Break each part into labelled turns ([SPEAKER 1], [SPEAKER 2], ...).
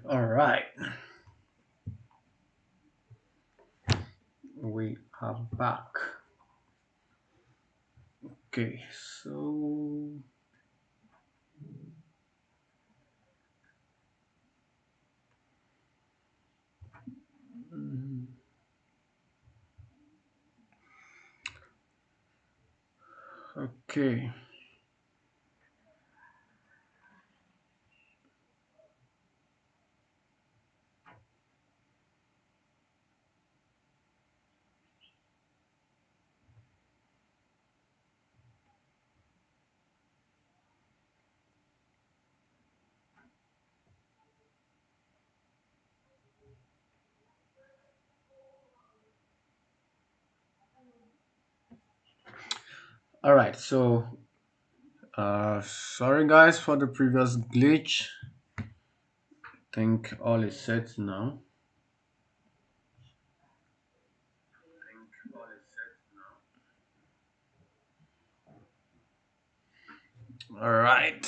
[SPEAKER 1] All right, we are back. Okay, so mm, okay, all right. So, sorry guys for the previous glitch. Think all is set now. All right.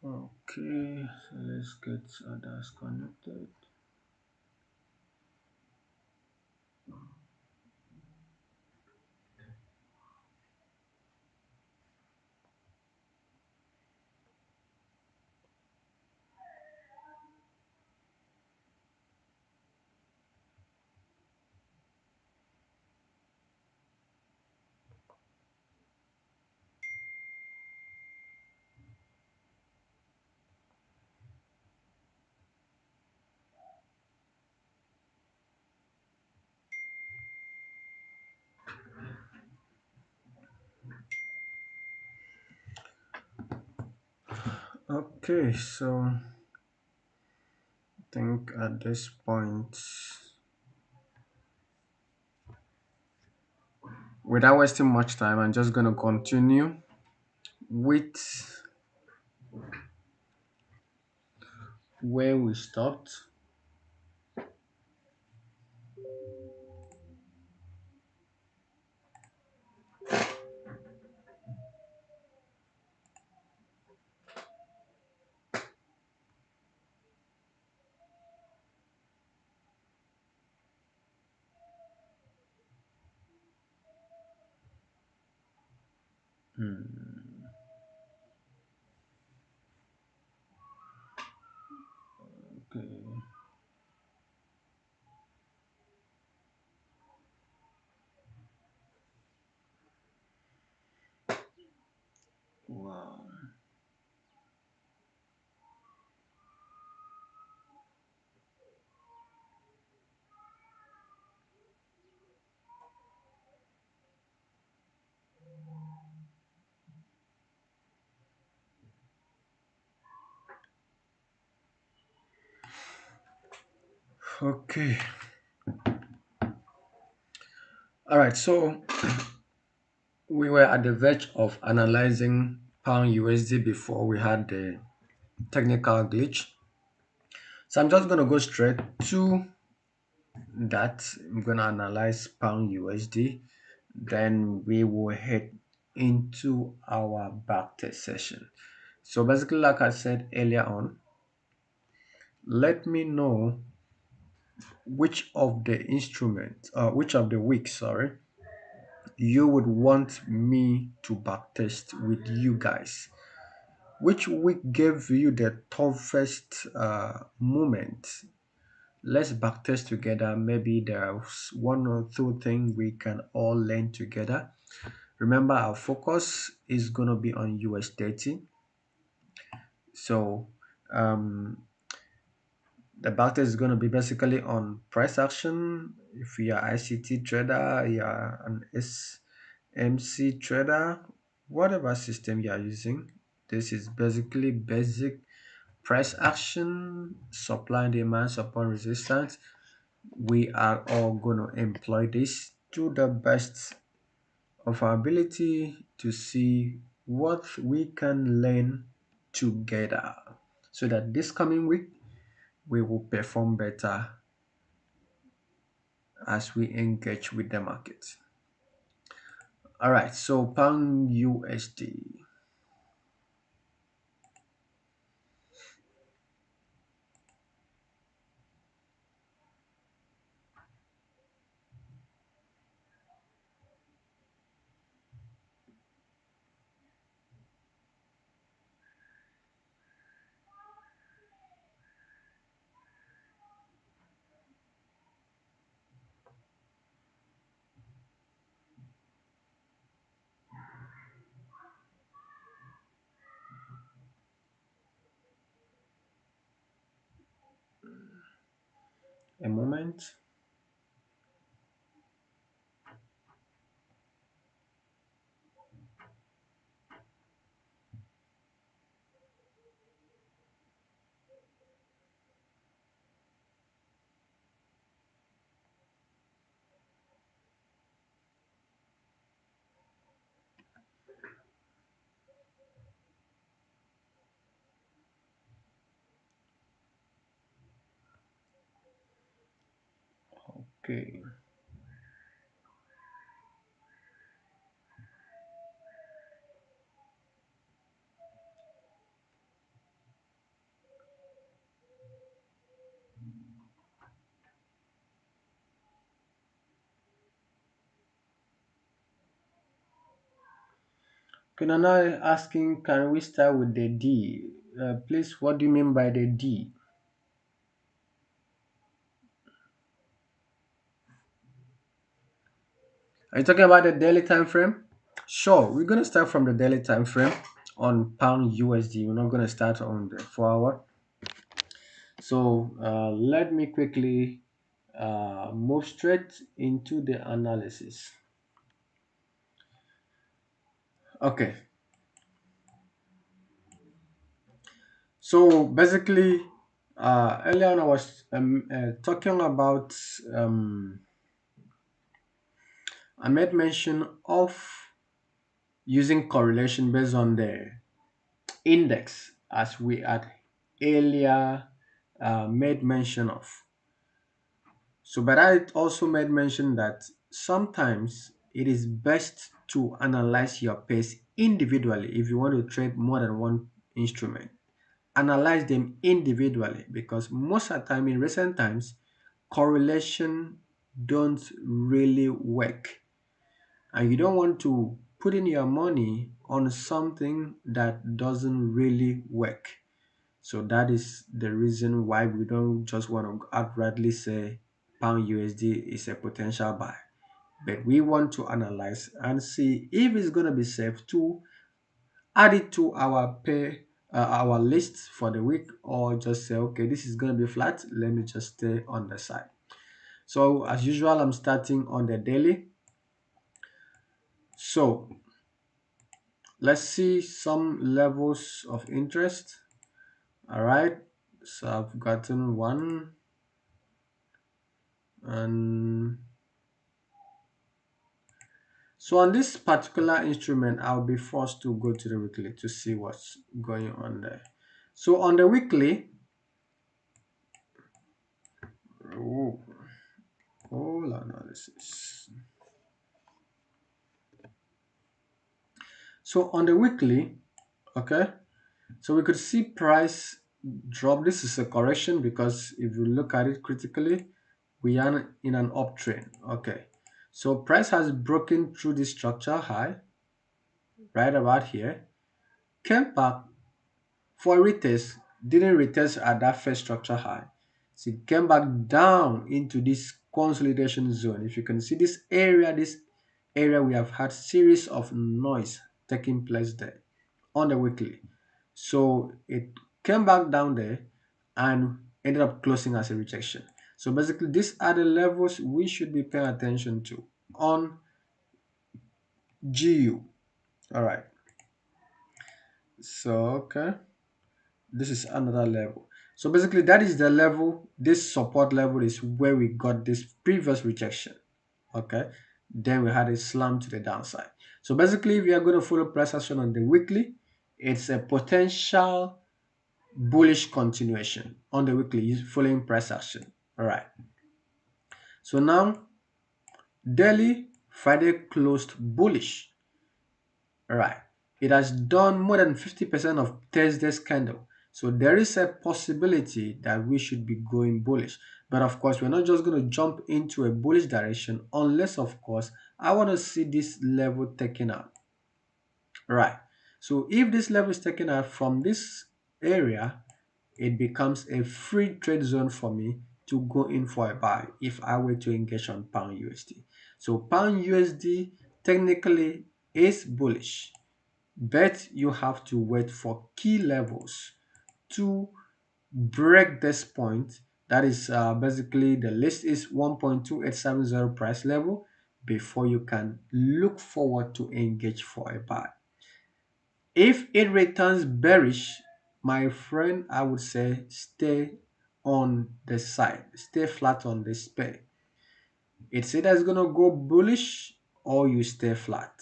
[SPEAKER 1] Okay, so let's get others connected. Okay, so I think at this point, without wasting much time, I'm just gonna continue with where we stopped. Hmm, okay. Wow. Okay. All right. So we were at the verge of analyzing pound USD before we had the technical glitch. So I'm just gonna go straight to that. I'm gonna analyze pound USD. Then we will head into our backtest session. So basically, like I said earlier on, let me know which of the instruments, which of the weeks, sorry, you would want me to backtest with you guys. Which week gave you the toughest moment? Let's backtest together. Maybe there's one or two things we can all learn together. Remember, our focus is going to be on US30. So, um, the backtest is going to be basically on price action. If you're ICT trader, you're an SMC trader, whatever system you are using, this is basically basic price action, supply and demand, support resistance. we are all going to employ this to the best of our ability to see what we can learn together so that this coming week we will perform better as we engage with the market. All right, so pound USD. A moment. Okay. Okay, now asking, can we start with the D? Please, what do you mean by the D? Are you talking about the daily time frame? Sure, we're gonna start from the daily time frame on pound USD. We're not gonna start on the 4 hour. So let me quickly move straight into the analysis. Okay, so basically, earlier on I was talking about, I made mention of using correlation based on the index as we had earlier made mention of. So, but I also made mention that sometimes it is best to analyze your pairs individually if you want to trade more than one instrument. Analyze them individually because most of the time in recent times, correlation don't really work. And you don't want to put in your money on something that doesn't really work. So that is the reason why we don't just want to outrightly say pound USD is a potential buy. But we want to analyze and see if it's going to be safe to add it to our our list for the week, or just say, okay, this is going to be flat. Let me just stay on the side. So as usual, I'm starting on the daily. So let's see some levels of interest. All right, so I've gotten one, and so on this particular instrument I'll be forced to go to the weekly to see what's going on there. So on the weekly, oh, whole analysis. So on the weekly, okay, so we could see price drop. This is a correction because if you look at it critically, we are in an uptrend. Okay, so price has broken through the structure high right about here, came back for a retest, didn't retest at that first structure high. So it came back down into this consolidation zone. If you can see this area we have had series of noise taking place there on the weekly. So it came back down there and ended up closing as a rejection. So basically these are the levels we should be paying attention to on GU. All right. So okay, this is another level. So basically that is the level, this support level is where we got this previous rejection. Okay, then we had a slam to the downside. So basically if you are going to follow price action on the weekly, it's a potential bullish continuation on the weekly following price action. All right, so now daily Friday closed bullish. All right, it has done more than 50% of Thursday's candle. So there is a possibility that we should be going bullish. But of course, we're not just going to jump into a bullish direction unless, of course, I want to see this level taken out. Right. So if this level is taken out from this area, it becomes a free trade zone for me to go in for a buy if I were to engage on pound USD. So pound USD technically is bullish, but you have to wait for key levels to break this point. That is basically the list is 1.2870 price level before you can look forward to engage for a buy. If it returns bearish, my friend, I would say stay on the side, stay flat on this pair. It's either going to go bullish or you stay flat.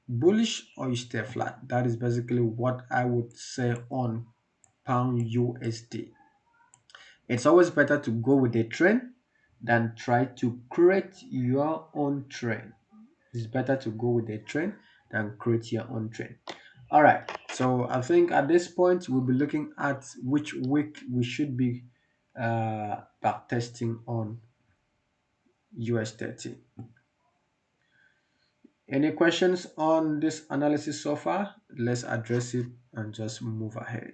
[SPEAKER 1] Bullish or you stay flat. That is basically what I would say on pound USD. It's always better to go with a trend than try to create your own trend. It's better to go with a trend than create your own trend. All right, so I think at this point we'll be looking at which week we should be back testing on US30. Any questions on this analysis so far? Let's address it and just move ahead.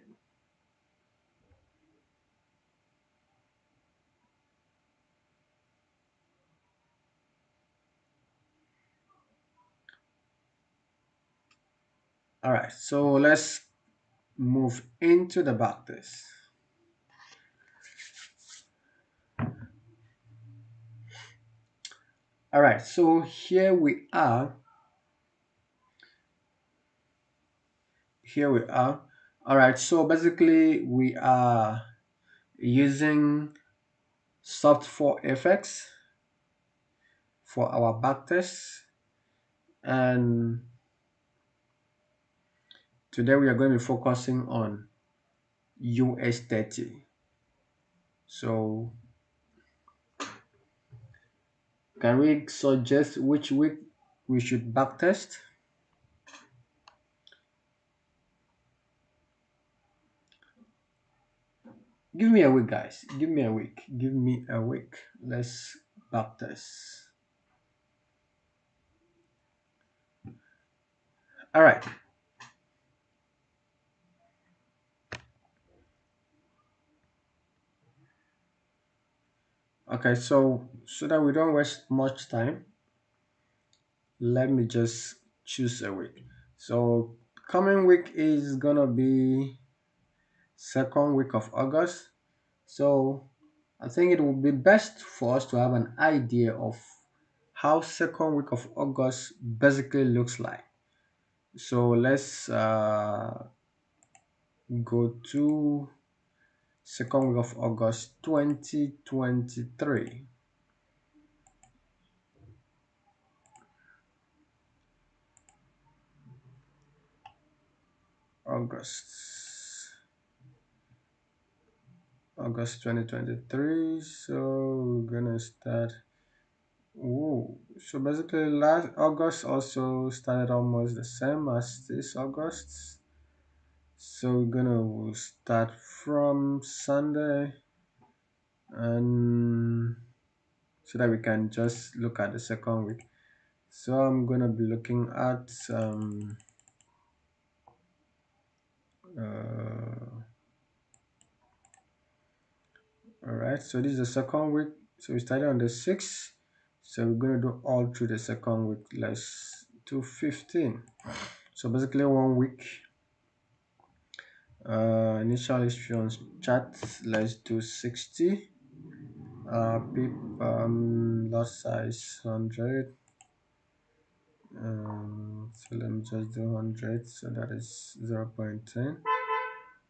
[SPEAKER 1] All right, so let's move into the backtest. All right, so here we are. Here we are. All right, so basically we are using soft for FX for our backtest, and today we are going to be focusing on US30. So can we suggest which week we should backtest? Give me a week, guys. Give me a week. Give me a week. Let's backtest. All right. Okay, so that we don't waste much time, let me just choose a week. So coming week is gonna be second week of August. So I think it would be best for us to have an idea of how second week of August basically looks like. So let's go to second week of August 2023. August 2023. So we're gonna start. Oh, so basically last August also started almost the same as this August. So we're gonna start from Sunday, and so that we can just look at the second week. So I'm gonna be looking at all right, so this is the second week. So we started on the 6th. So we're gonna do all through the second week. Let's do 15. So basically 1 week. Initial history on chart. Let's do 60. Pip lot size 100. So let me just do 100. So that is 0 0.10.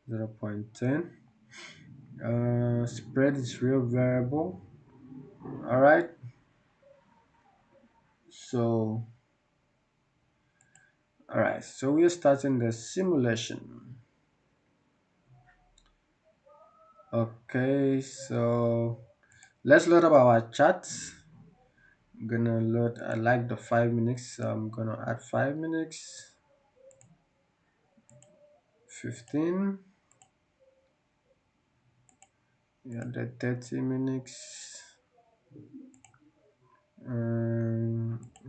[SPEAKER 1] 0 0.10. Spread is real variable. All right. So, all right. So we're starting the simulation. Okay. So let's load up our charts. I'm gonna load. I like the 5 minutes. So I'm gonna add 5 minutes. 15. Yeah, the 30 minutes.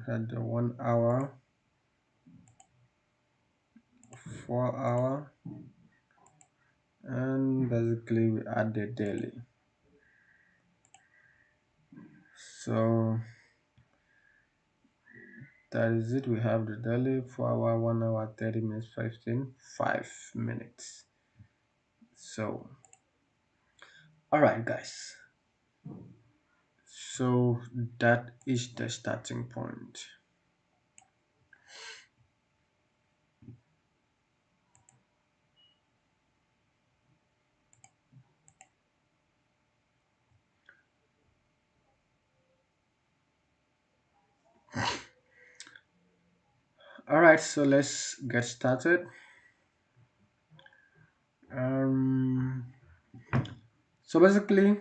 [SPEAKER 1] Had the 1 hour, 4 hour, and basically we add the daily. So that is it. We have the daily 4 hour, 1 hour, 30 minutes, 15, 5 minutes. So, all right, guys. So that is the starting point. All right, so let's get started. Um, so basically,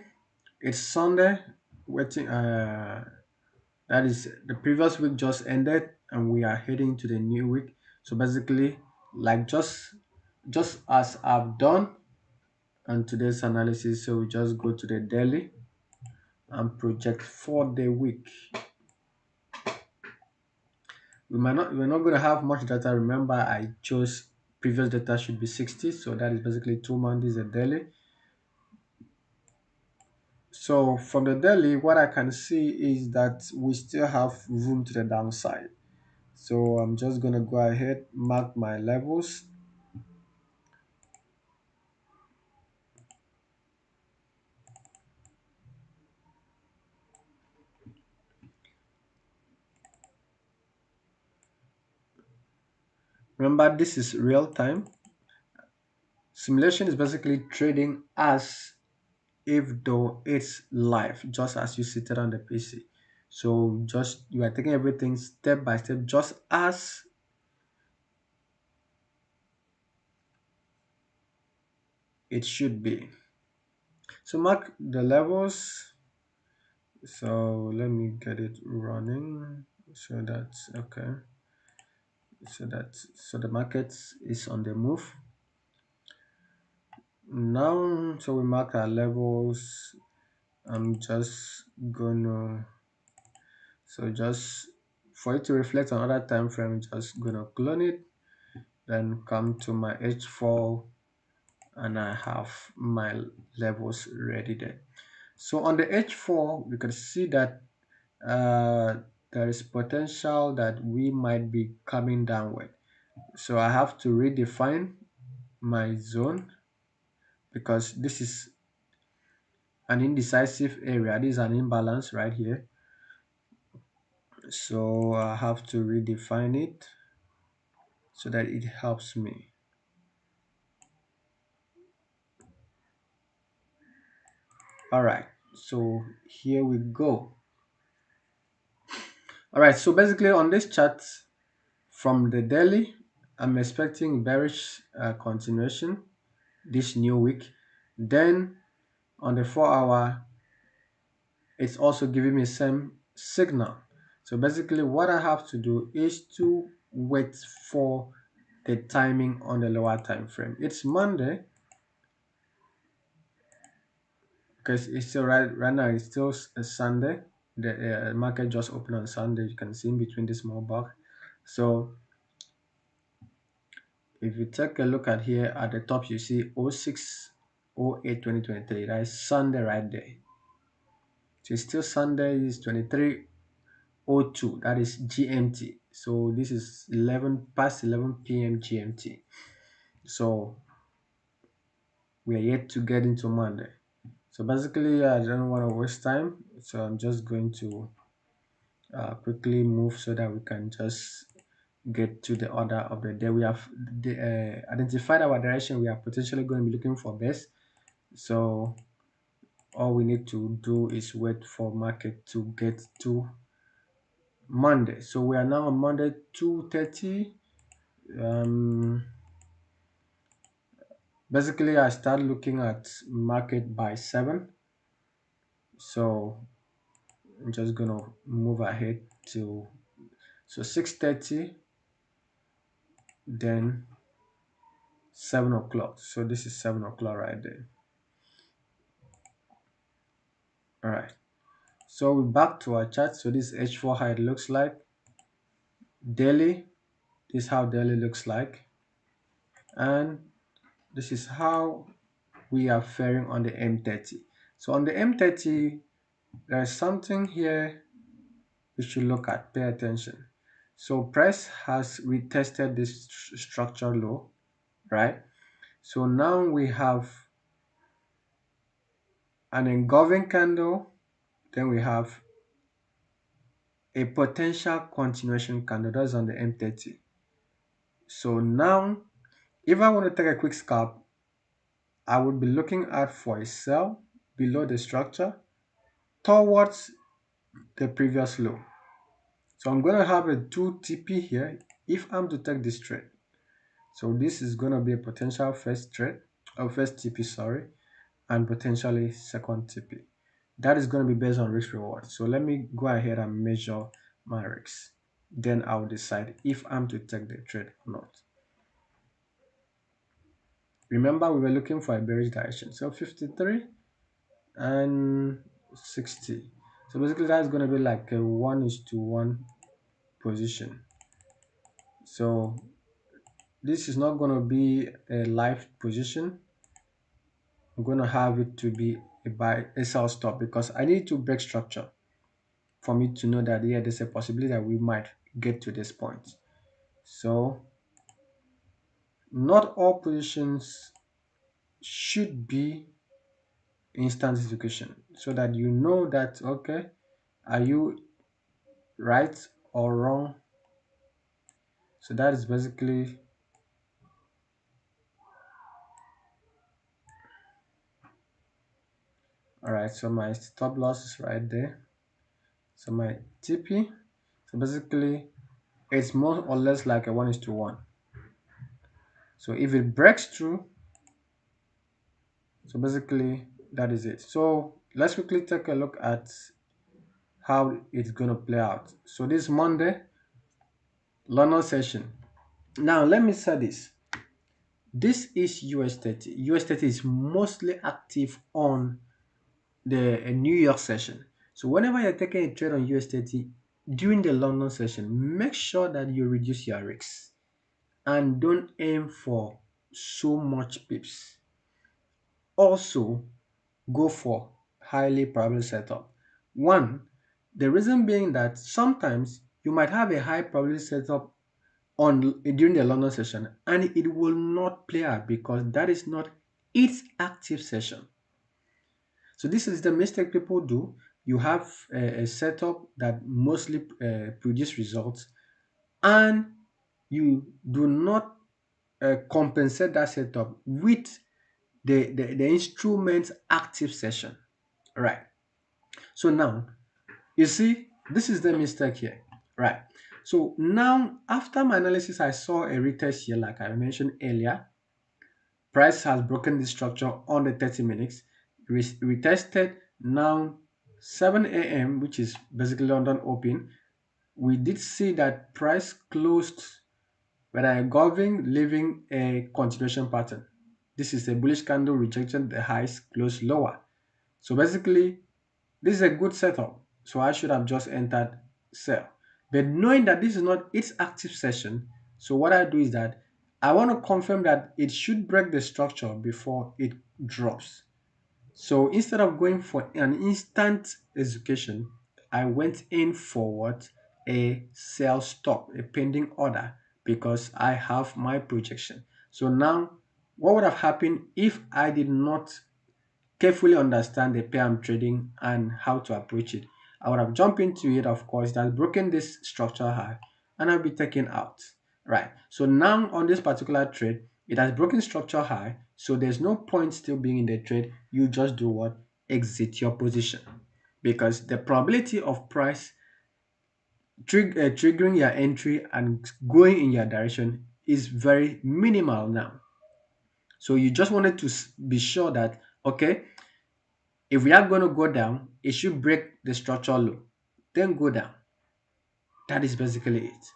[SPEAKER 1] it's Sunday. Waiting. That is the previous week just ended, and we are heading to the new week. So basically, like just as I've done on today's analysis, so we just go to the daily and project for the week. We're not going to have much data. Remember, I chose previous data should be 60, so that is basically 2 Mondays a daily. So from the daily, what I can see is that we still have room to the downside. So I'm just gonna go ahead, mark my levels. Remember, this is real time. Simulation is basically trading as if though it's live, just as you sit it on the PC. So just you are taking everything step by step, just as it should be. So mark the levels. So let me get it running. So that's okay. So the market is on the move now. So we mark our levels. I'm just gonna just for it to reflect on other time frame, just gonna clone it, then come to my H4, and I have my levels ready there. So on the H4 we can see that uh, there is potential that we might be coming downward. So I have to redefine my zone because this is an indecisive area. This is an imbalance right here. So I have to redefine it so that it helps me. All right, so here we go. All right, so basically on this chart from the daily, I'm expecting bearish continuation this new week. Then on the 4 hour, it's also giving me same signal. So basically what I have to do is to wait for the timing on the lower time frame. It's Monday because it's still right now it's still a Sunday. The market just opened on Sunday. You can see in between the small bar. So if you take a look at here at the top, you see 06/08/2023. That is Sunday right there. So it's still Sunday. Is 23:02. That is GMT. So this is 11 past 11 p.m. GMT. So we are yet to get into Monday. So basically, I don't want to waste time. So I'm just going to quickly move so that we can just get to the order of the day. We have identified our direction. We are potentially going to be looking for best. So all we need to do is wait for market to get to Monday. So we are now on Monday 2:30. Um, Basically, I start looking at market by 7. So I'm just gonna move ahead to 6:30, then 7 o'clock. So this is 7 o'clock right there. All right. So we're back to our chart. So this H4 how it looks like. Daily, this is how daily looks like. And this is how we are faring on the M30. So on the M30, there's something here we should look at. Pay attention. So price has retested this structure low, right? So now we have an engulfing candle, then we have a potential continuation candle. That's on the M30. So now, if I want to take a quick scalp, I would be looking out for a sell below the structure towards the previous low. So I'm going to have a 2 TP here if I'm to take this trade. So this is going to be a potential first trade, or first TP, sorry, and potentially second TP. That is going to be based on risk reward. So let me go ahead and measure my risks. Then I'll decide if I'm to take the trade or not. Remember, we were looking for a bearish direction. So 53 and 60. So basically that's going to be like a 1:1 position. So this is not going to be a live position. I'm going to have it to be a buy, a sell stop, because I need to break structure for me to know that, yeah, there's a possibility that we might get to this point. So not all positions should be instant execution, so that you know that, okay, are you right or wrong? So that is basically, all right. So my stop loss is right there. So my TP, so basically it's more or less like a 1:1. So if it breaks through, so basically that is it. So let's quickly take a look at how it's going to play out. So this Monday, London session. Now let me say this. This is US30. US30 is mostly active on the New York session. So whenever you're taking a trade on US30 during the London session, make sure that you reduce your risks and don't aim for so much pips. Also, go for highly probable setup. One, the reason being that sometimes you might have a high probability setup on during the London session and it will not play out because that is not its active session. So this is the mistake people do. You have a setup that mostly produce results, and you do not compensate that setup with the instrument's active session. Right. So now, you see, this is the mistake here. Right. So now, after my analysis, I saw a retest here, like I mentioned earlier. Price has broken the structure on the 30 minutes, retested now 7 a.m., which is basically London open. We did see that price closed with a government leaving a continuation pattern. This is a bullish candle rejecting the highs, closed lower. So basically, this is a good setup. So I should have just entered sell. But knowing that this is not its active session, so what I do is that I want to confirm that it should break the structure before it drops. So instead of going for an instant execution, I went in for what? A sell stop, a pending order, because I have my projection. So now, what would have happened if I did not carefully understand the pair I'm trading and how to approach it? I would have jumped into it, of course, that's broken this structure high, and I'll be taken out. Right. So now on this particular trade, It has broken structure high, so there's no point still being in the trade. You just do what? Exit your position. Because the probability of price triggering your entry and going in your direction is very minimal now. So you just wanted to be sure that, okay, if we are going to go down, it should break the structural low, then go down. That is basically it.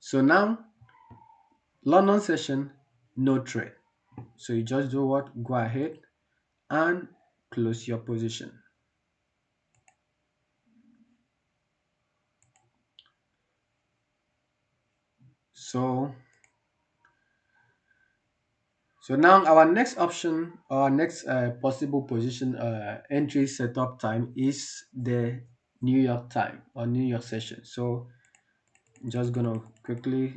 [SPEAKER 1] So now, London session, no trade. So you just do what? Go ahead and close your position. So, so now our next option, our next possible position entry setup time is the New York time or New York session. So I'm just gonna quickly.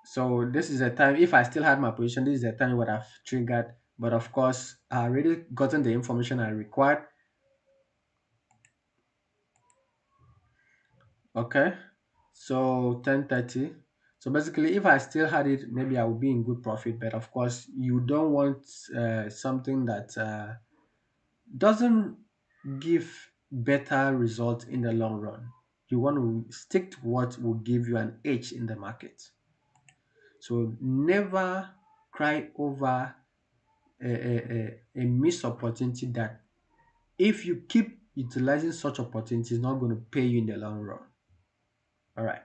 [SPEAKER 1] So this is a time, if I still had my position, this is the time what I've triggered. But of course, I already gotten the information I required. Okay. So 10:30. So basically, if I still had it, maybe I would be in good profit. But of course, you don't want something that doesn't give better results in the long run. You want to stick to what will give you an edge in the market. So never cry over a missed opportunity that if you keep utilizing such opportunities, it's not going to pay you in the long run. All right.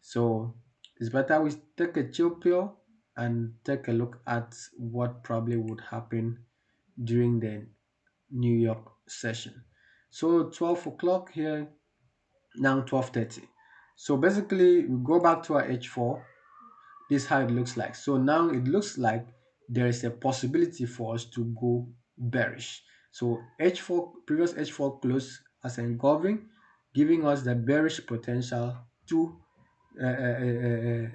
[SPEAKER 1] So it's better we take a chill pill and take a look at what probably would happen during the New York session. So 12 o'clock here, now 12:30. So basically we go back to our H4. This is how it looks like. So now it looks like there is a possibility for us to go bearish. So H4, previous H4 close as engulfing, giving us the bearish potential to uh, uh, uh, uh,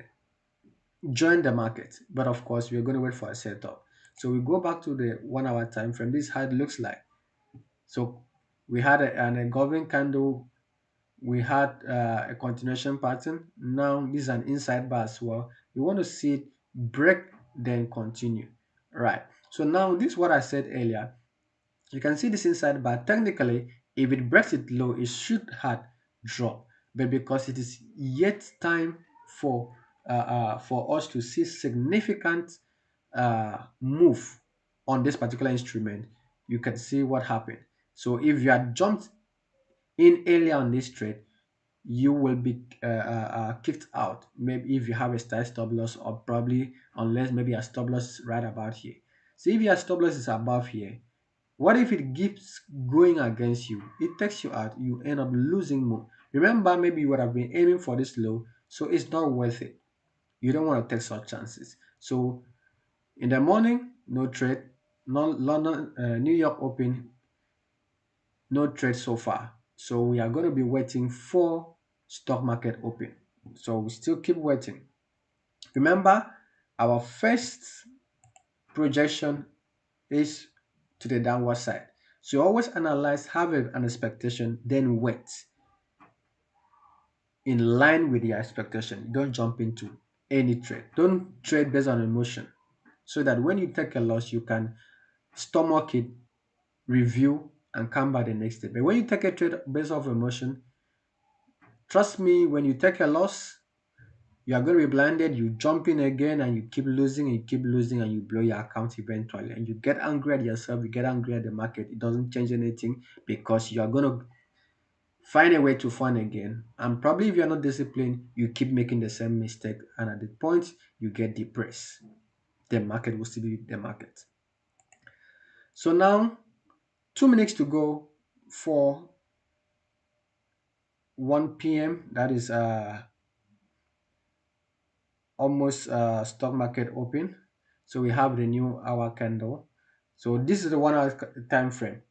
[SPEAKER 1] join the market. But of course, we're going to wait for a setup. So we go back to the 1 hour time frame. This is how it looks like. So we had an engulfing candle. We had a continuation pattern. Now this is an inside bar as well. We want to see it break, then continue. Right. So now this is what I said earlier. You can see this inside bar. Technically, if it breaks it low, it should have drop. But because it is yet time for us to see significant move on this particular instrument, you can see what happened. So if you had jumped in earlier on this trade, you will be kicked out. Maybe if you have a style stop loss, or probably unless maybe a stop loss right about here. So if your stop loss is above here, what if it keeps going against you? It takes you out, you end up losing more. Remember, maybe you would have been aiming for this low, so it's not worth it. You don't want to take such chances. So in the morning, no trade. No London, New York open, no trade so far. So we are going to be waiting for stock market open. So we still keep waiting. Remember, our first projection is to the downward side. So always analyze, have an expectation, then wait in line with your expectation. Don't jump into any trade. Don't trade based on emotion. So that when you take a loss, you can stomach it, review, and come back the next day. But when you take a trade based off emotion, trust me, when you take a loss, you are going to be blinded. You jump in again and you keep losing and you keep losing and you blow your account eventually. And you get angry at yourself, you get angry at the market. It doesn't change anything because you are going to find a way to fund again. And probably if you're not disciplined, you keep making the same mistake. And at the point, you get depressed. The market will still be the market. So now, 2 minutes to go for 1 p.m. That is almost stock market open. So we have the new hour candle. So this is the 1 hour time frame.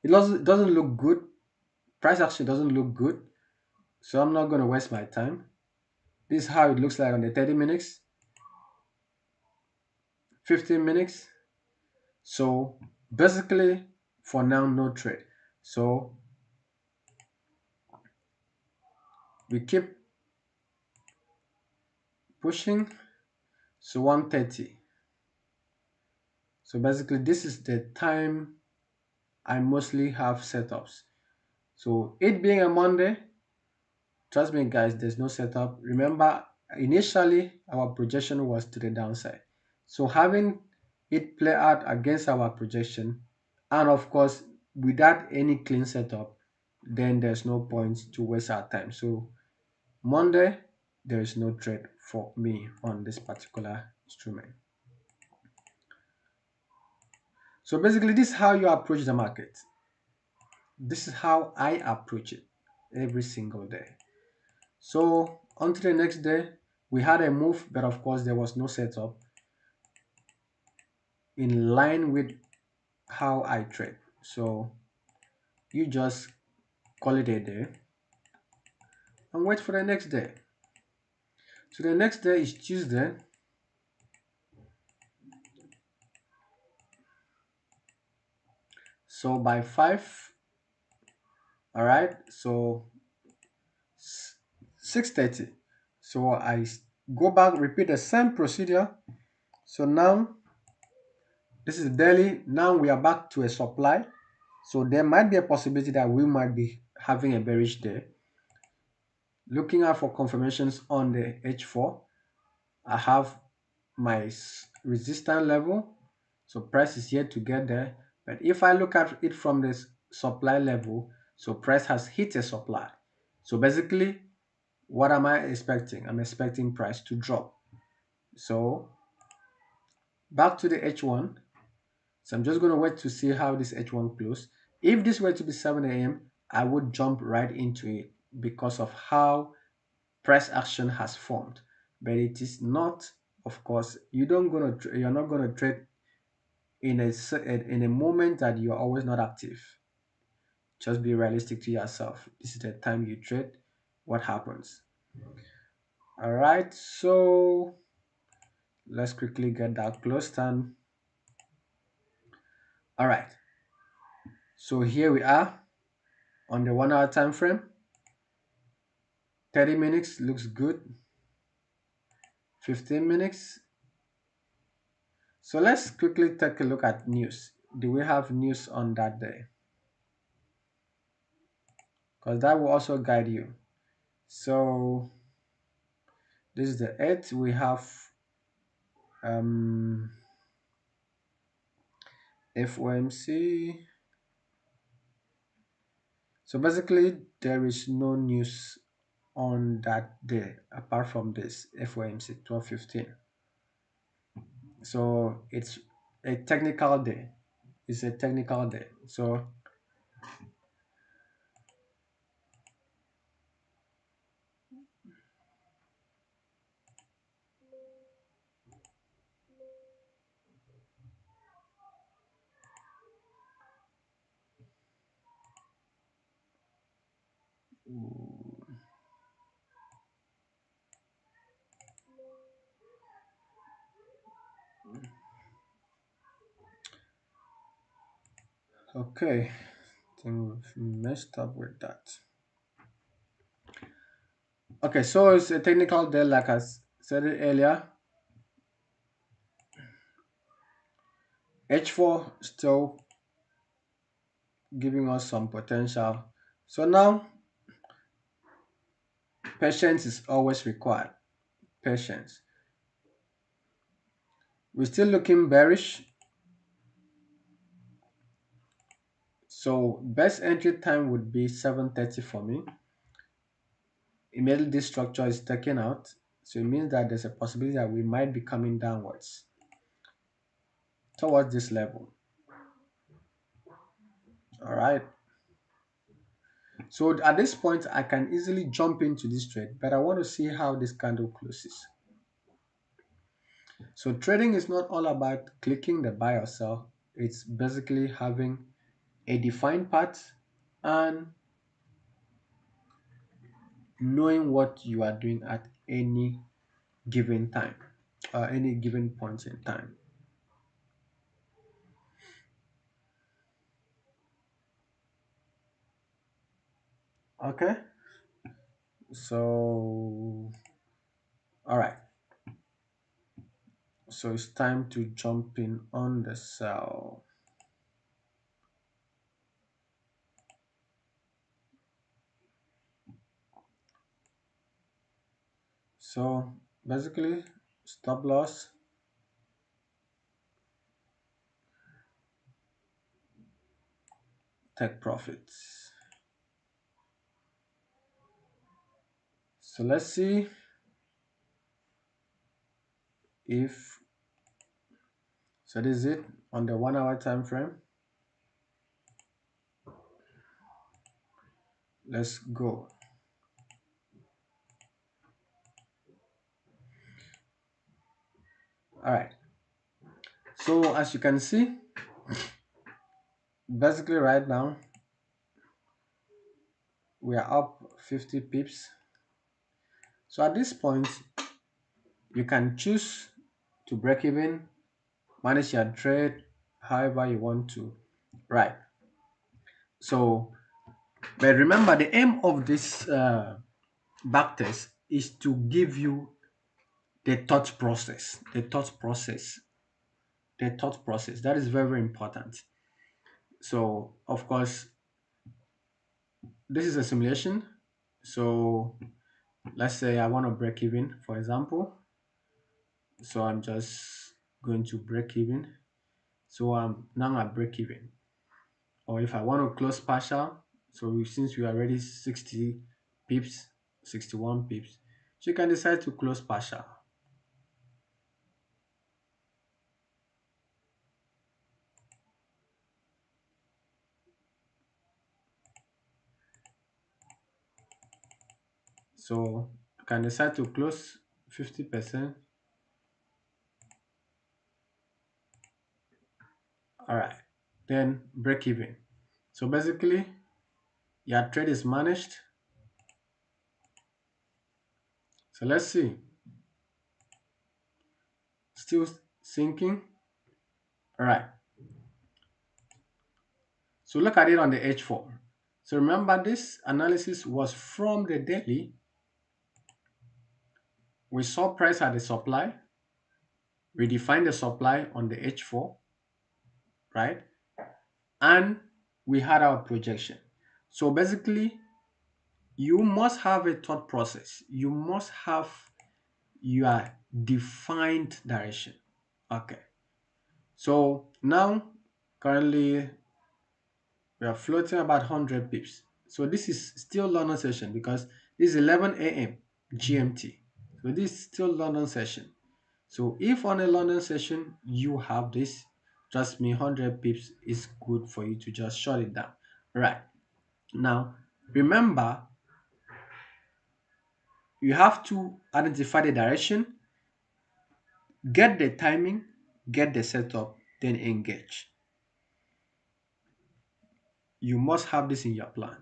[SPEAKER 1] It doesn't look good. Price action doesn't look good. So I'm not going to waste my time. This is how it looks like on the 30 minutes, 15 minutes. So basically for now, no trade. So we keep pushing, so 1:30. So basically this is the time I mostly have setups. So it being a Monday, trust me guys, there's no setup. Remember, initially our projection was to the downside. So having it play out against our projection, and of course without any clean setup, then there's no point to waste our time. So Monday, there is no trade for me on this particular instrument. So basically this is how you approach the market. This is how I approach it every single day. So on to the next day, we had a move, but of course there was no setup in line with how I trade. So you just call it a day and wait for the next day. So the next day is Tuesday. So by 5, all right, so 6:30. So I go back, repeat the same procedure. So now this is daily. Now we are back to a supply. So there might be a possibility that we might be having a bearish day. Looking out for confirmations on the H4, I have my resistance level. So price is yet to get there. But if I look at it from this supply level, so price has hit a supply. So basically, what am I expecting? I'm expecting price to drop. So back to the H1. So I'm just going to wait to see how this H1 close. If this were to be 7 a.m., I would jump right into it because of how price action has formed. But it is not, of course, you're not gonna trade in a moment that you're always not active. Just be realistic to yourself. This is the time you trade. What happens? All right, so let's quickly get that closed and all right. So here we are on the 1 hour time frame. 30 minutes looks good. 15 minutes. So let's quickly take a look at news. Do we have news on that day? Because that will also guide you. So this is the 8th. We have um, FOMC. So basically, there is no news on that day apart from this FOMC 12:15. So it's a technical day. It's a technical day. So okay, I think we've messed up with that. Okay, so it's a technical day, like I said it earlier. H4 still giving us some potential. So now patience is always required. Patience. We're still looking bearish. So best entry time would be 7:30 for me. Immediately this structure is taken out. So it means that there's a possibility that we might be coming downwards towards this level. All right. So at this point, I can easily jump into this trade, but I want to see how this candle closes. So trading is not all about clicking the buy or sell. It's basically having a defined path and knowing what you are doing at any given time, any given point in time. Okay. So, all right. So it's time to jump in on the sell. So basically, stop loss, take profits. So let's see if, so this is it on the 1 hour time frame. Let's go. All right. So as you can see, basically right now we are up 50 pips. So at this point, you can choose to break even, manage your trade however you want to. Right. So, but remember the aim of this backtest is to give you the thought process, That is very, very important. So, of course, this is a simulation. So, let's say I want to break even, for example. So I'm just going to break even. So I'm now at break even. Or if I want to close partial, so since we are already 60 pips, 61 pips, so you can decide to close partial. So you can decide to close 50%. All right, then break even. So basically, your trade is managed. So let's see, still sinking. All right, so look at it on the H4. So remember, this analysis was from the daily. We saw price at the supply. We defined the supply on the H4, right? And we had our projection. So basically, you must have a thought process. You must have your defined direction. Okay. So now, currently, we are floating about 100 pips. So this is still London session because this is 11 a.m. GMT. So this is still London session. So if on a London session you have this, trust me, 100 pips is good for you to just shut it down. Right. Now, remember, you have to identify the direction, get the timing, get the setup, then engage. You must have this in your plan.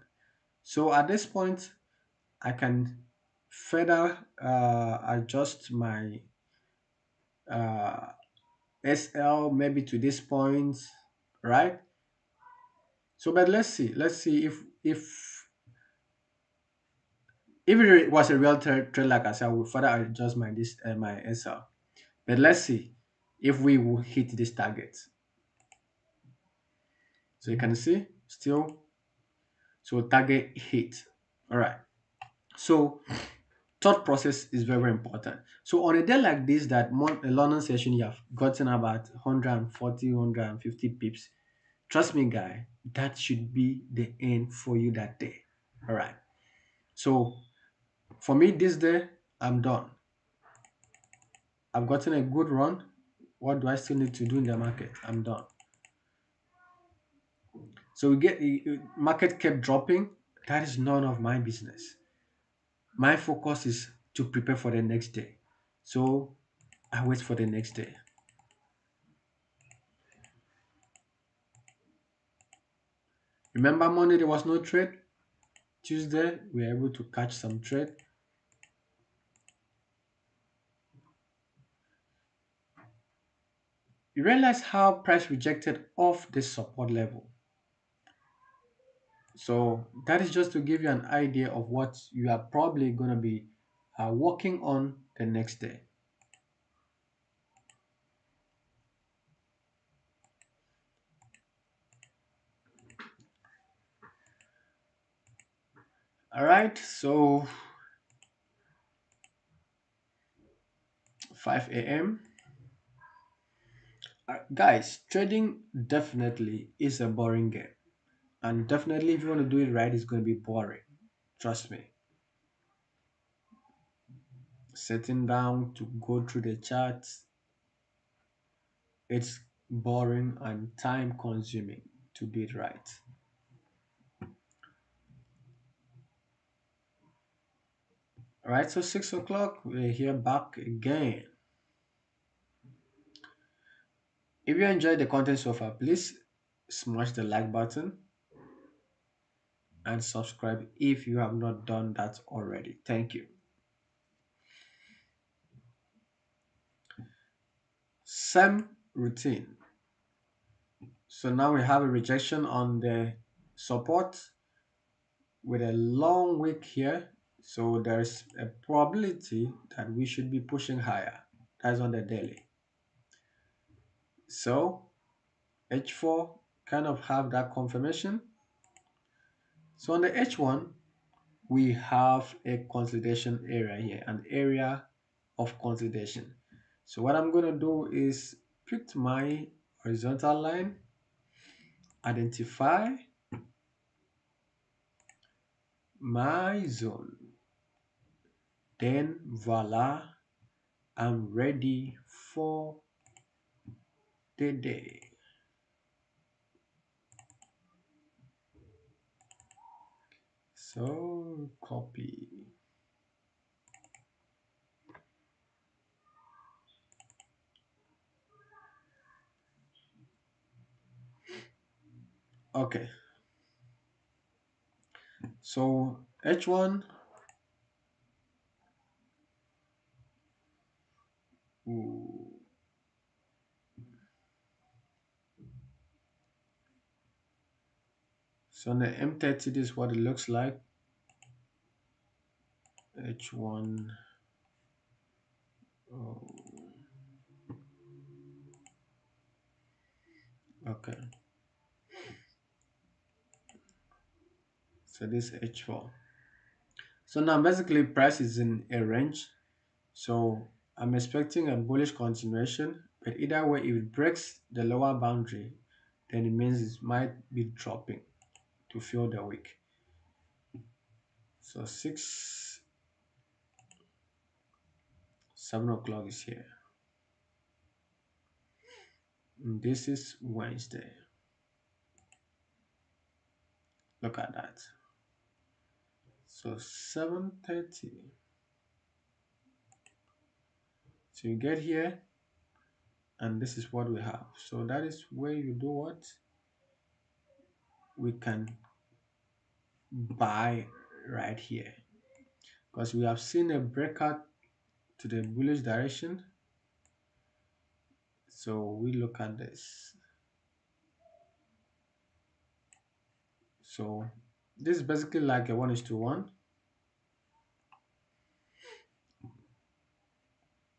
[SPEAKER 1] So at this point, I can further adjust my uh, SL maybe to this point, right? So, but let's see if it was a real trade, like I said, I will further adjust my SL. But let's see if we will hit this target. So you can see still, so target hit. All right. So thought process is very, very important. So on a day like this, that a London session, you have gotten about 140, 150 pips. Trust me, guy, that should be the end for you that day. All right. So for me, this day, I'm done. I've gotten a good run. What do I still need to do in the market? I'm done. So we get market kept dropping. That is none of my business. My focus is to prepare for the next day. So I wait for the next day. Remember Monday there was no trade. Tuesday we were able to catch some trade. You realize how price rejected off this support level. So that is just to give you an idea of what you are probably going to be working on the next day. All right, so 5 a.m. Guys, trading definitely is a boring game. And definitely, if you want to do it right, it's going to be boring. Trust me. Sitting down to go through the charts, it's boring and time consuming to do it right. All right, so 6 o'clock, we're here back again. If you enjoyed the content so far, please smash the like button and subscribe if you have not done that already. Thank you. Same routine. So now we have a rejection on the support with a long wick here. So there's a probability that we should be pushing higher. That's on the daily. So H4 kind of have that confirmation. So on the H1, we have a consolidation area here, an area of consolidation. So what I'm going to do is pick my horizontal line, identify my zone, then voila, I'm ready for the day. So copy. Okay, so H1, ooh, so on the M30, this is what it looks like. H1, oh, okay, so this H4. So now basically price is in a range. So I'm expecting a bullish continuation, but either way, if it breaks the lower boundary, then it means it might be dropping to fill the wick. So 7 o'clock is here. And this is Wednesday. Look at that. So 7:30. So you get here, and this is what we have. So that is where you do what? We can buy right here. Because we have seen a breakout to the bullish direction. So we look at this. So this is basically like a 1:1.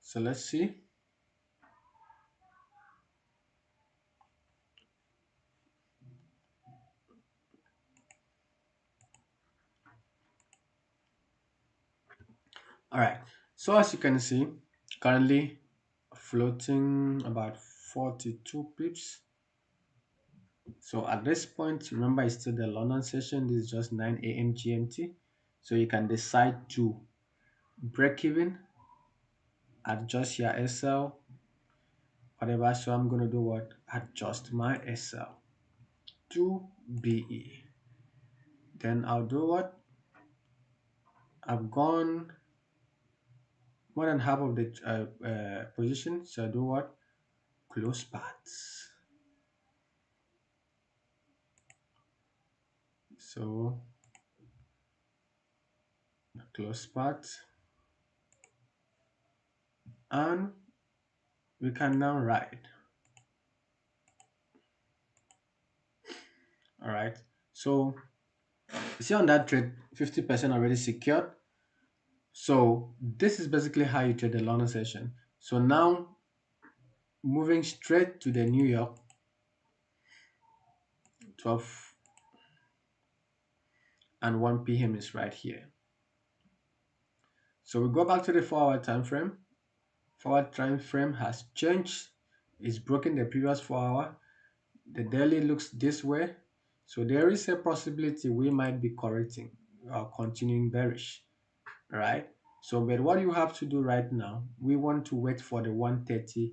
[SPEAKER 1] So let's see. All right. So as you can see, currently floating about 42 pips. So at this point, remember it's still the London session. This is just 9 a.m. GMT. So you can decide to break even, adjust your SL, whatever. So I'm going to do what? Adjust my SL to BE. Then I'll do what? I've gone more than half of the position. So I do what? Close paths. So close paths. And we can now ride. All right. So you see on that trade, 50% already secured. So this is basically how you trade the London session. So now moving straight to the New York 12 and 1 p.m. is right here. So we go back to the 4-hour time frame. Forward time frame has changed. It's broken the previous 4-hour. The daily looks this way. So there is a possibility we might be correcting or continuing bearish, right? So, but what you have to do right now, we want to wait for the 130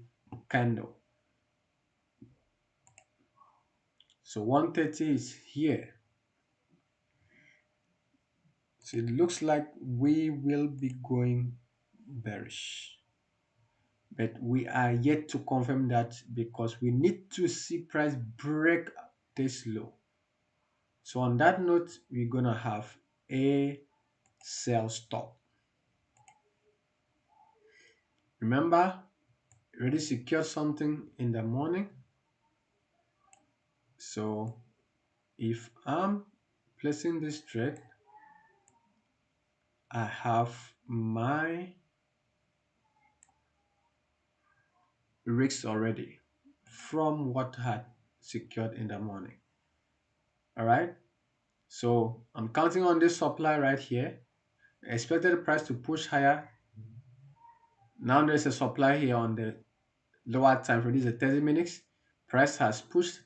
[SPEAKER 1] candle. So 130 is here. So it looks like we will be going bearish. But we are yet to confirm that because we need to see price break this low. So on that note, we're gonna have a sell stop. Remember, already secured something in the morning. So if I'm placing this trade, I have my risks already from what I had secured in the morning. All right. So I'm counting on this supply right here. I expected the price to push higher. Now there's a supply here on the lower time frame. This is a 30 minutes. Price has pushed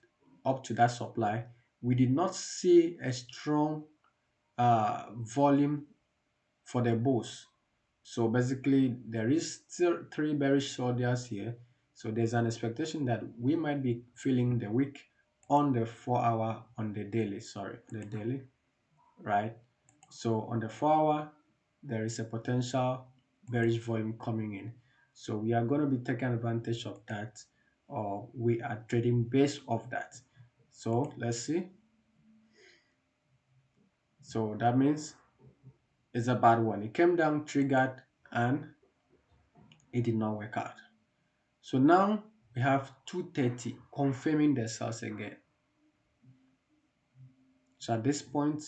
[SPEAKER 1] up to that supply. We did not see a strong volume for the bulls. So basically, there is still three bearish orders here. So there's an expectation that we might be feeling the wick on the 4-hour, on the daily, sorry, the daily, right? So on the 4-hour, there is a potential bearish volume coming in. So we are going to be taking advantage of that, or we are trading based off that. So let's see. So that means it's a bad one. It came down, triggered, and it did not work out. So now we have 230 confirming the sales again. So at this point,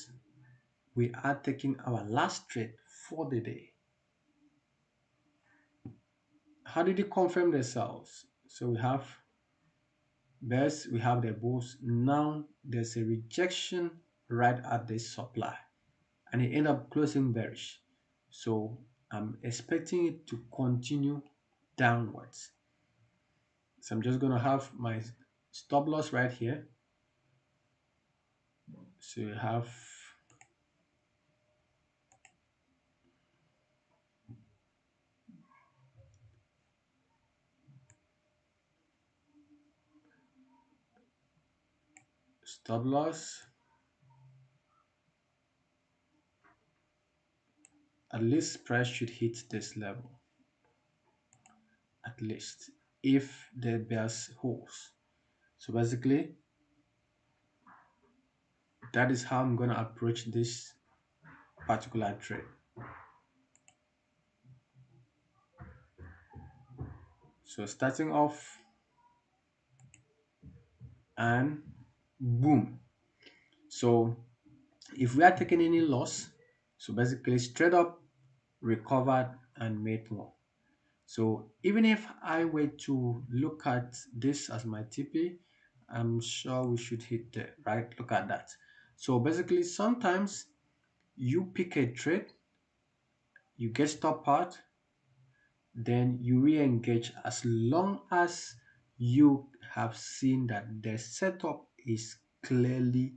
[SPEAKER 1] we are taking our last trade for the day. How did it confirm the sales? So we have bears, we have the bulls. Now there's a rejection right at this supply, and it ended up closing bearish. So I'm expecting it to continue downwards. So I'm just going to have my stop loss right here. So you have stop loss. At least price should hit this level. At least if the bears holds. So basically, that is how I'm gonna approach this particular trade. So starting off and boom. So if we are taking any loss, so basically straight up recovered and made more. So even if I were to look at this as my TP, I'm sure we should hit there, right? Look at that. So basically sometimes you pick a trade, you get stop out, then you re-engage as long as you have seen that the setup is clearly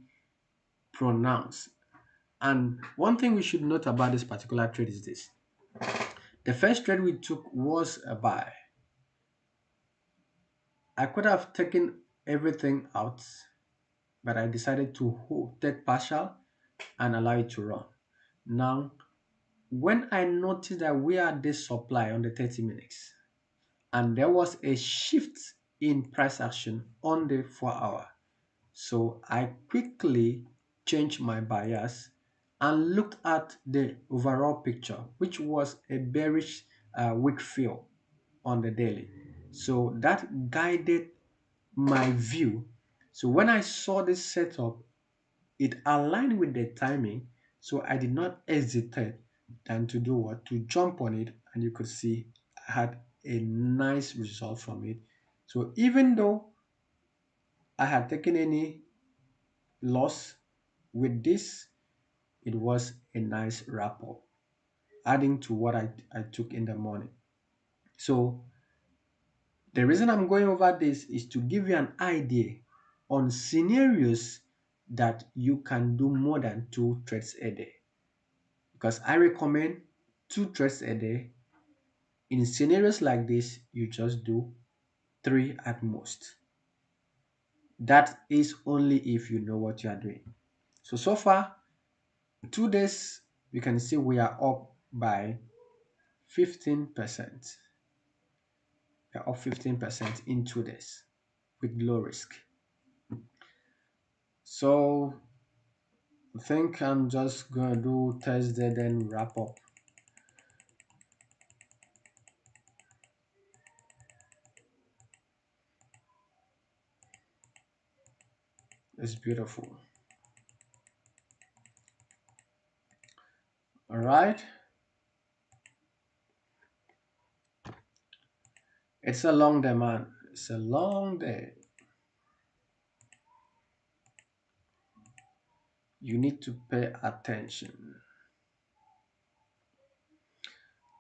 [SPEAKER 1] pronounced. And one thing we should note about this particular trade is this. The first trade we took was a buy. I could have taken everything out, but I decided to take partial and allow it to run. Now, when I noticed that we are this supply on the 30 minutes, and there was a shift in price action on the 4-hour. So I quickly changed my bias and looked at the overall picture, which was a bearish wick fill on the daily. So that guided my view. So when I saw this setup, it aligned with the timing. So I did not hesitate than to do what? To jump on it. And you could see I had a nice result from it. So even though I had taken any loss with this it was a nice wrap up, adding to what I took in the morning. So the reason I'm going over this is to give you an idea on scenarios that you can do more than two trades a day. Because I recommend two trades a day. In scenarios like this, you just do three at most. That is only if you know what you are doing. So far, 2 days, you can see we are up by 15%. We are up 15% in 2 days with low risk. So I think I'm just gonna do Thursday, then wrap up. It's beautiful. All right. It's a long day, man. It's a long day. You need to pay attention.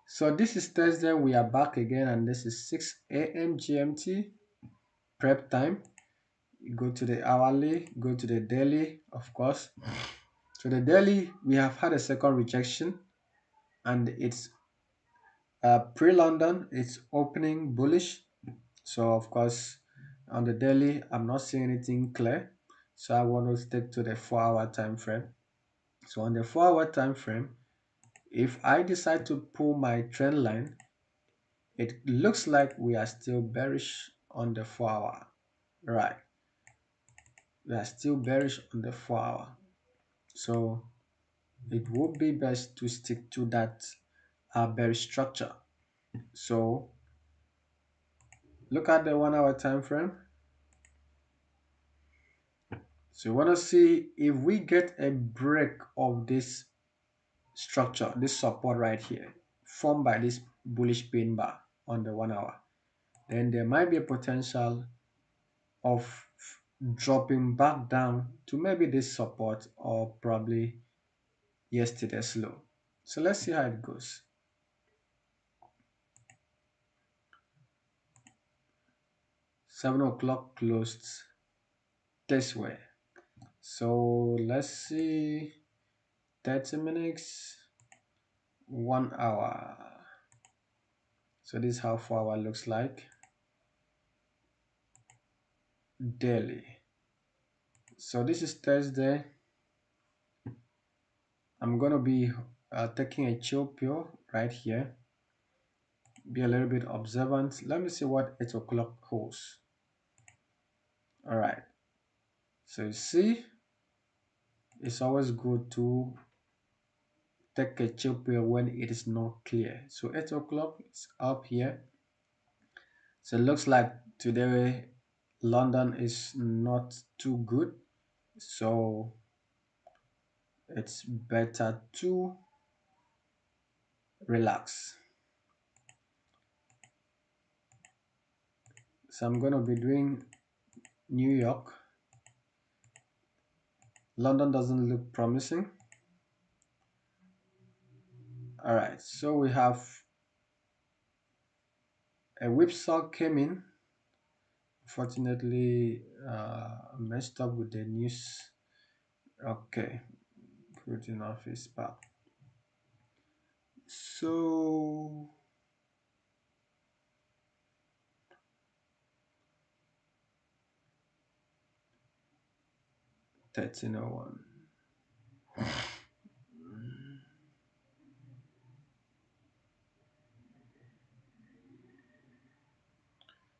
[SPEAKER 1] So this is Thursday. We are back again, and this is 6 a.m. GMT prep time. You go to the hourly, go to the daily, of course. So the daily, we have had a second rejection, and it's pre-London. It's opening bullish. So of course, on the daily, I'm not seeing anything clear. So I want to stick to the 4 hour time frame. So on the 4 hour time frame, if I decide to pull my trend line, it looks like we are still bearish on the 4 hour. Right. We are still bearish on the 4 hour. So it would be best to stick to that bearish structure. So look at the 1 hour time frame. So you want to see if we get a break of this structure, this support right here, formed by this bullish pin bar on the 1 hour, then there might be a potential of dropping back down to maybe this support or probably yesterday's low. So let's see how it goes. 7 o'clock closed this way. So let's see 30 minutes, 1 hour. So this is how 4 hour looks like daily. So this is Thursday. I'm gonna be taking a chill pill right here. Be a little bit observant. Let me see what 8 o'clock holds. All right. So you see, it's always good to take a chill pill when it is not clear. So 8 o'clock is up here. So it looks like today London is not too good. So it's better to relax. So I'm going to be doing New York. London doesn't look promising. All right, so we have a whipsaw came in. Fortunately, messed up with the news. Okay, good enough, is back. So 1301.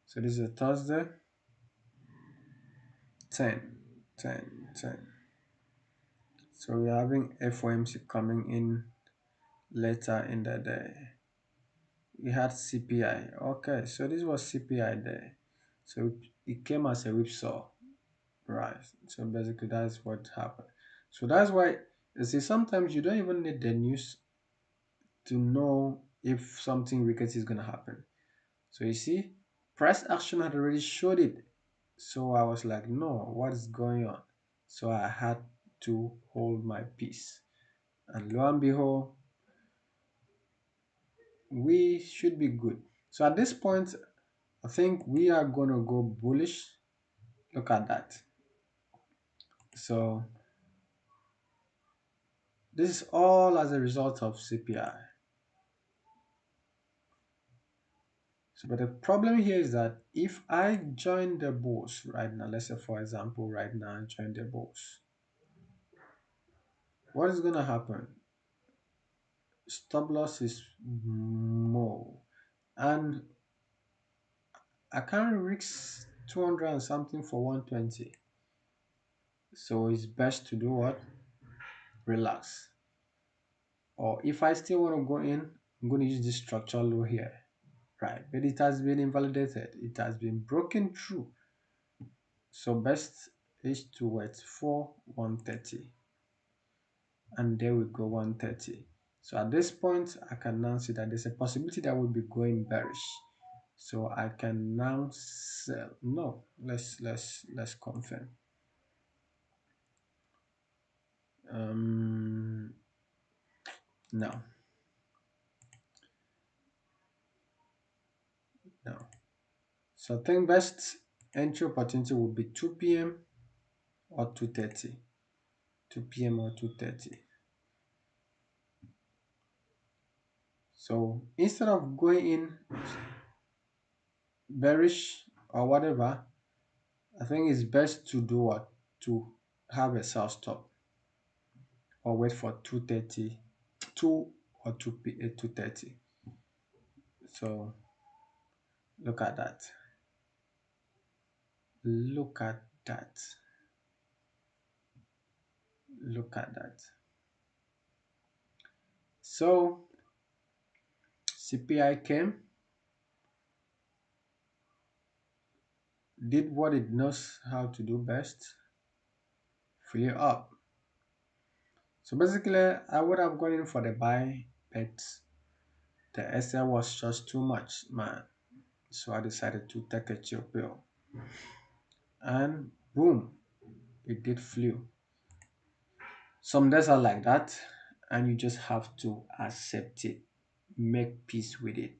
[SPEAKER 1] So this is a Thursday. 10, 10, 10. So we're having FOMC coming in later in the day. We had CPI. Okay, so this was CPI there. So it came as a whipsaw. Right. So basically that's what happened. So that's why you see sometimes you don't even need the news to know if something wicked is gonna happen. So you see, price action had already showed it. So I was like, no, what is going on? So I had to hold my peace. And lo and behold, we should be good. So at this point, I think we are going to go bullish. Look at that. So this is all as a result of CPI. So, but the problem here is that if I join the bulls right now, let's say for example, right now I join the bulls, what is going to happen? Stop loss is more, and I can't risk 200 and something for 120. So it's best to do what? Relax. Or if I still want to go in, I'm going to use this structure low here, right? But it has been invalidated. It has been broken through. So best is to wait for 130. And there we go, 130. So at this point, I can now see that there's a possibility that we'll be going bearish. So I can now sell. No, let's confirm. No, no. So I think best entry opportunity will be 2 p.m. or 2:30. 2 p.m. or 2:30. So instead of going in bearish or whatever, I think it's best to do what? To have a sell stop or wait for 2:30, 2 or 2:30. So look at that. Look at that. Look at that. So CPI came, did what it knows how to do best, fill it up. So basically, I would have gone in for the buy, but the SL was just too much, man. So I decided to take a chill pill. And boom, it did flew. Some days are like that, and you just have to accept it. Make peace with it.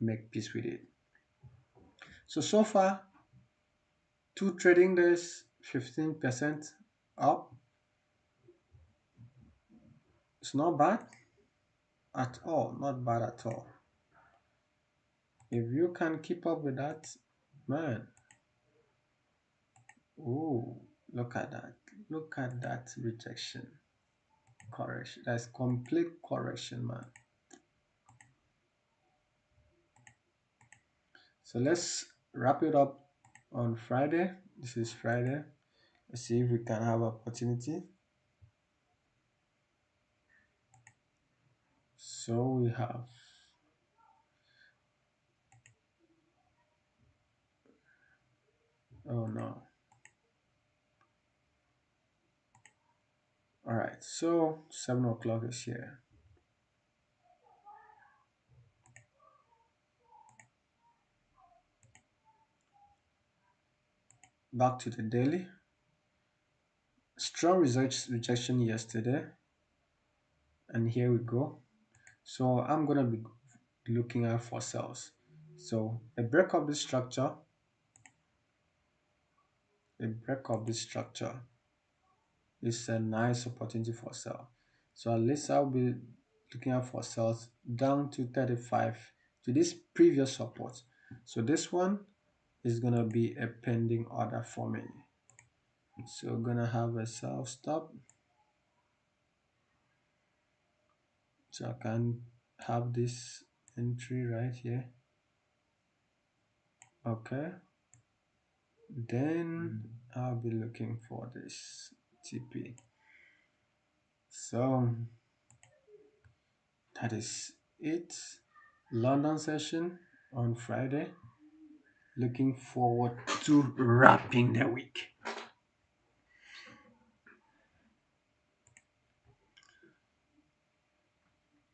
[SPEAKER 1] Make peace with it. So far, two trading days, 15% up. It's not bad at all. Not bad at all. If you can keep up with that, man. Oh, look at that. Look at that rejection. Correction. That's complete correction, man. So let's wrap it up on Friday. This is Friday. Let's see if we can have opportunity. So we have, oh no. All right, so 7 o'clock is here. Back to the daily. Strong rejection yesterday, and here we go. So I'm gonna be looking out for sales. So a break of this structure is a nice opportunity for sell. So at least I'll be looking out for sales down to 35 to this previous support. So this one is gonna be a pending order for me. So gonna have a sell stop. So I can have this entry right here. Okay. Then I'll be looking for this TP. So that is it. London session on Friday. Looking forward to wrapping the week.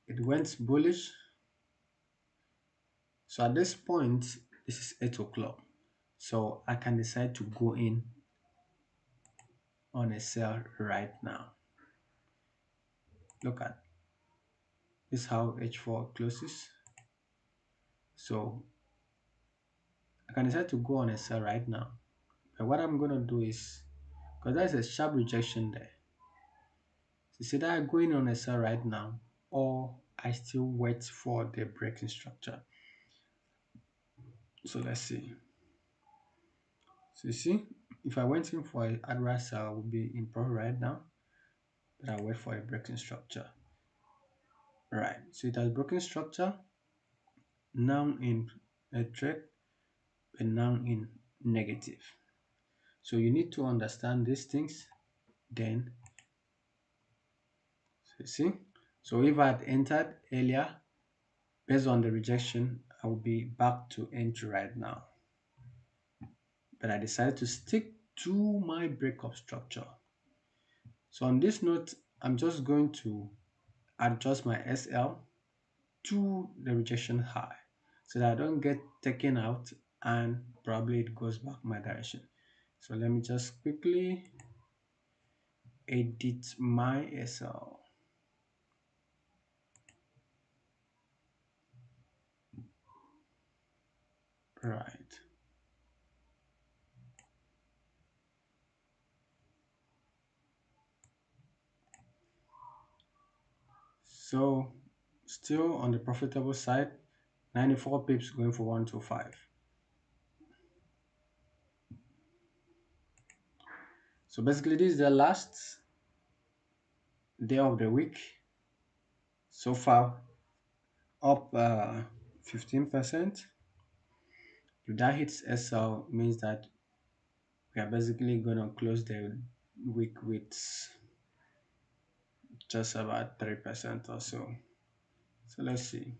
[SPEAKER 1] It went bullish. So at this point, this is 8 o'clock. So I can decide to go in on a sell right now. Look at this is how H4 closes. So I can decide to go on a sell right now. But what I'm gonna do is, because there's a sharp rejection there, so it's either I go in on a sell right now or I still wait for the breaking structure. So let's see. So you see, if I went in for a adverse sell, I would be in profit right now, but I wait for a breaking structure. Right. So it has broken structure, now in a trade, but now in negative. So you need to understand these things. Then, so you see, so if I had entered earlier, based on the rejection, I will be back to entry right now. But I decided to stick to my breakup structure. So on this note, I'm just going to adjust my SL to the rejection high so that I don't get taken out and probably it goes back my direction. So let me just quickly edit my SL. Right. So still on the profitable side, 94 pips going for 125. So basically this is the last day of the week. So far up 15%. If that hits SL means that we are basically gonna close the week with just about 3% or so. So let's see.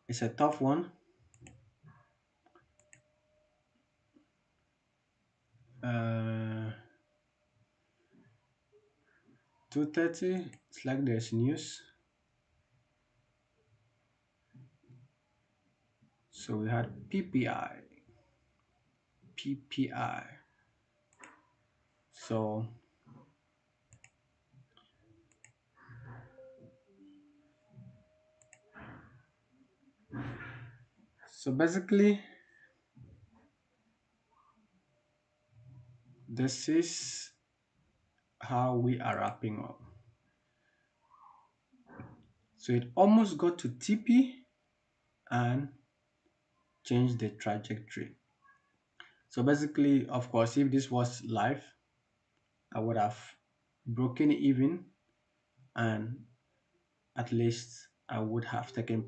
[SPEAKER 1] It's a tough one. 230, it's like there's news. So we had PPI. So basically this is how we are wrapping up. So it almost got to TP and changed the trajectory. So basically, of course, if this was live, I would have broken even and at least I would have taken